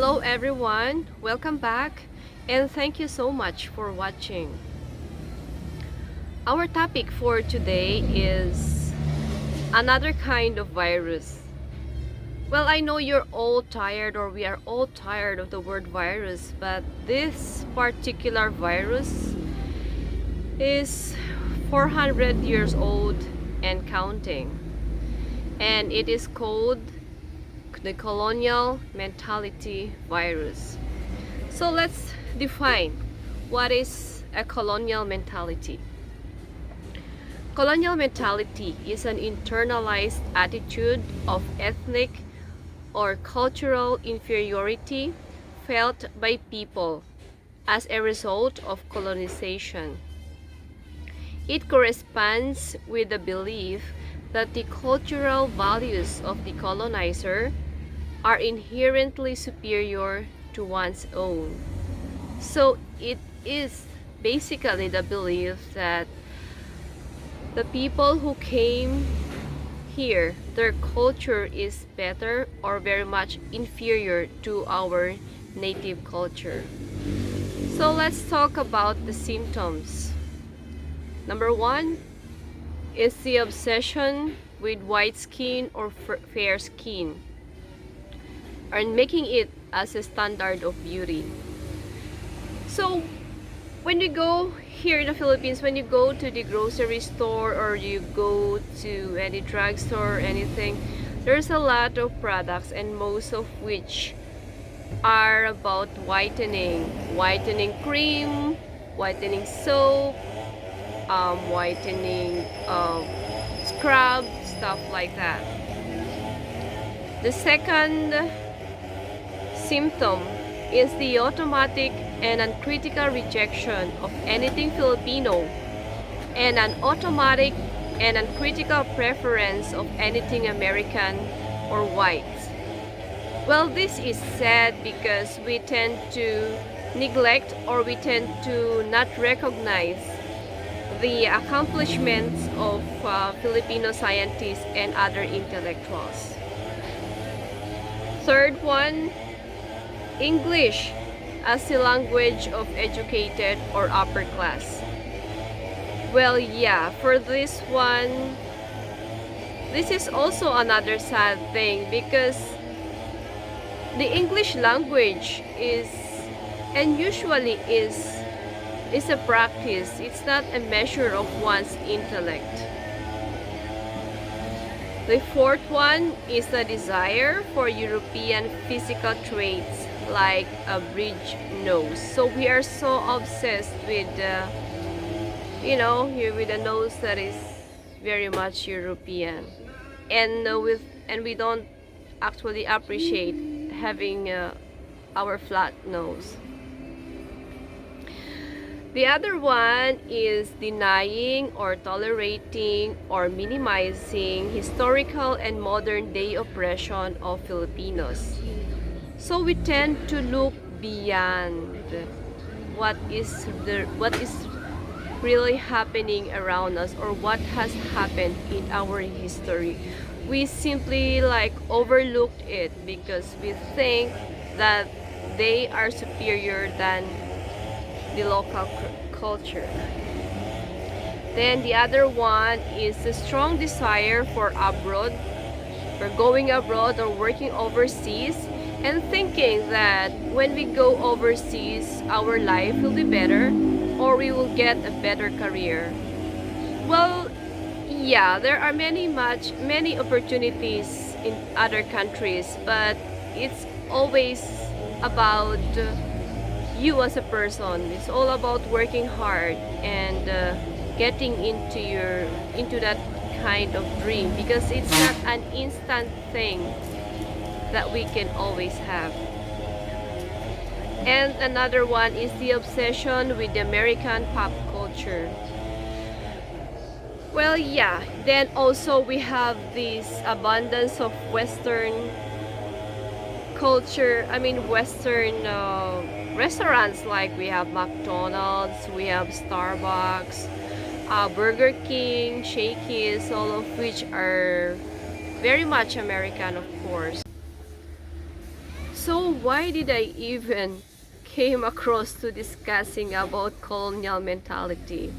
Hello everyone, welcome back, and thank you so much for watching. Our topic for today is another kind of virus. Well, I know you're all tired, or we are all tired of the word virus, but this particular virus is 400 years old and counting, and it is called the colonial mentality virus. So let's define what is a colonial mentality. Colonial mentality is an internalized attitude of ethnic or cultural inferiority felt by people as a result of colonization. It corresponds with the belief that the cultural values of the colonizer are inherently superior to one's own. So it is basically the belief that the people who came here, their culture is better or very much inferior to our native culture. So let's talk about the symptoms. Number one is the obsession with white skin or fair skin, and making it as a standard of beauty. So when you go here in the Philippines, when you go to the grocery store or you go to any drugstore or anything, there's a lot of products, and most of which are about whitening cream, whitening soap, whitening scrub, stuff like that. The second symptom is the automatic and uncritical rejection of anything Filipino, and an automatic and uncritical preference of anything American or white. Well, this is sad because we tend to neglect, or we tend to not recognize the accomplishments of Filipino scientists and other intellectuals. Third one, English as the language of educated or upper class. Well, yeah, for this one, this is also another sad thing because the English language is, and usually is a practice. It's not a measure of one's intellect. The fourth one is the desire for European physical traits like a bridge nose. So we are so obsessed with, here with a nose that is very much European, and we don't actually appreciate having our flat nose. The other one is denying or tolerating or minimizing historical and modern day oppression of Filipinos. So we tend to look beyond what is really happening around us, or what has happened in our history. We simply overlooked it because we think that they are superior than the local culture. Then the other one is the strong desire for going abroad or working overseas, and thinking that when we go overseas, our life will be better, or we will get a better career. Well, yeah, there are many opportunities in other countries, but it's always about you as a person. It's all about working hard and getting into that kind of dream, because it's not an instant thing that we can always have. And another one is the obsession with the American pop culture. Well, yeah, then also we have this abundance of Western culture, Western restaurants, like we have McDonald's, we have Starbucks, Burger King, Shakey's, all of which are very much American, of course. So why did I even came across to discussing about colonial mentality?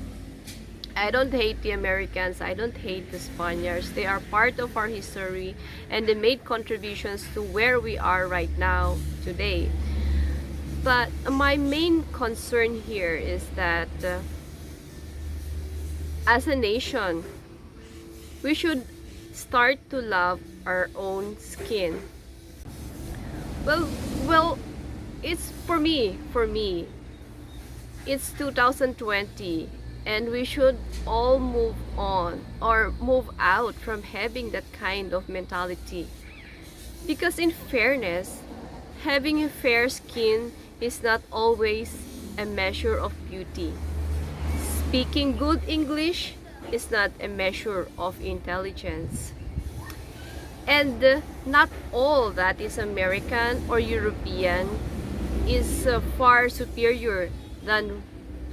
I don't hate the Americans, I don't hate the Spaniards. They are part of our history and they made contributions to where we are right now today. But my main concern here is that as a nation, we should start to love our own skin. Well, well, it's for me, it's 2020 and we should all move on or move out from having that kind of mentality. Because in fairness, having a fair skin is not always a measure of beauty. Speaking good English is not a measure of intelligence. And not all that is American or European is far superior than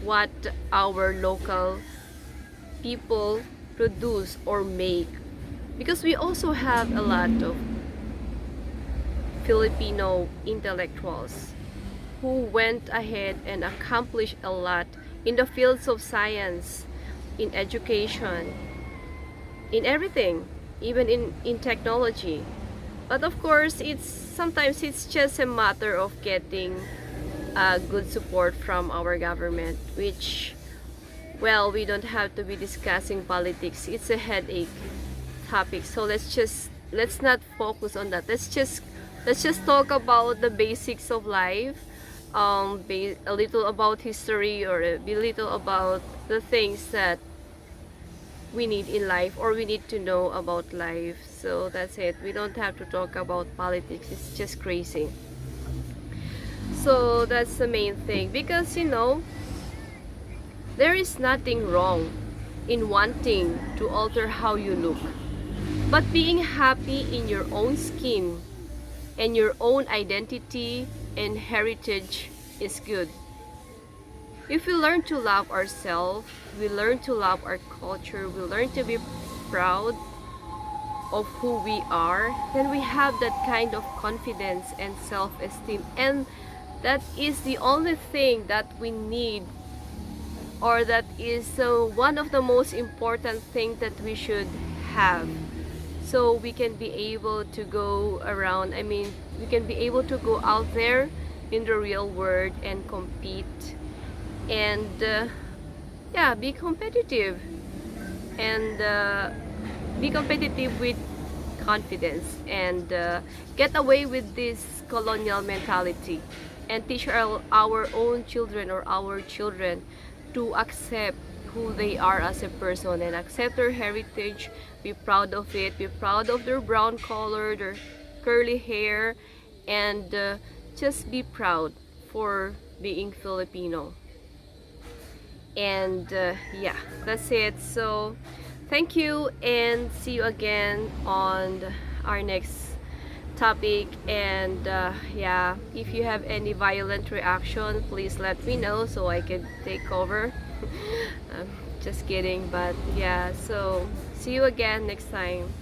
what our local people produce or make. Because we also have a lot of Filipino intellectuals who went ahead and accomplished a lot in the fields of science, in education, in everything, even in technology. But of course, sometimes it's just a matter of getting good support from our government, which, well, we don't have to be discussing politics. It's a headache topic, so let's not focus on that. Let's just talk about the basics of life, a little about history, or a little about the things that we need in life or we need to know about life. So that's it. We don't have to talk about politics. It's just crazy. So that's the main thing, because there is nothing wrong in wanting to alter how you look, but being happy in your own skin and your own identity and heritage is good. If we learn to love ourselves, we learn to love our culture, we learn to be proud of who we are, then we have that kind of confidence and self-esteem. And that is the only thing that we need, or that is one of the most important things that we should have. So we can be able to go around, we can be able to go out there in the real world and compete and be competitive, and be competitive with confidence, and get away with this colonial mentality, and teach our own children or our children to accept who they are as a person and accept their heritage, be proud of it, be proud of their brown color, their curly hair, and just be proud for being Filipino. And that's it. So thank you and see you again on our next topic. And if you have any violent reaction, please let me know so I can take over. Just kidding, but yeah, so see you again next time.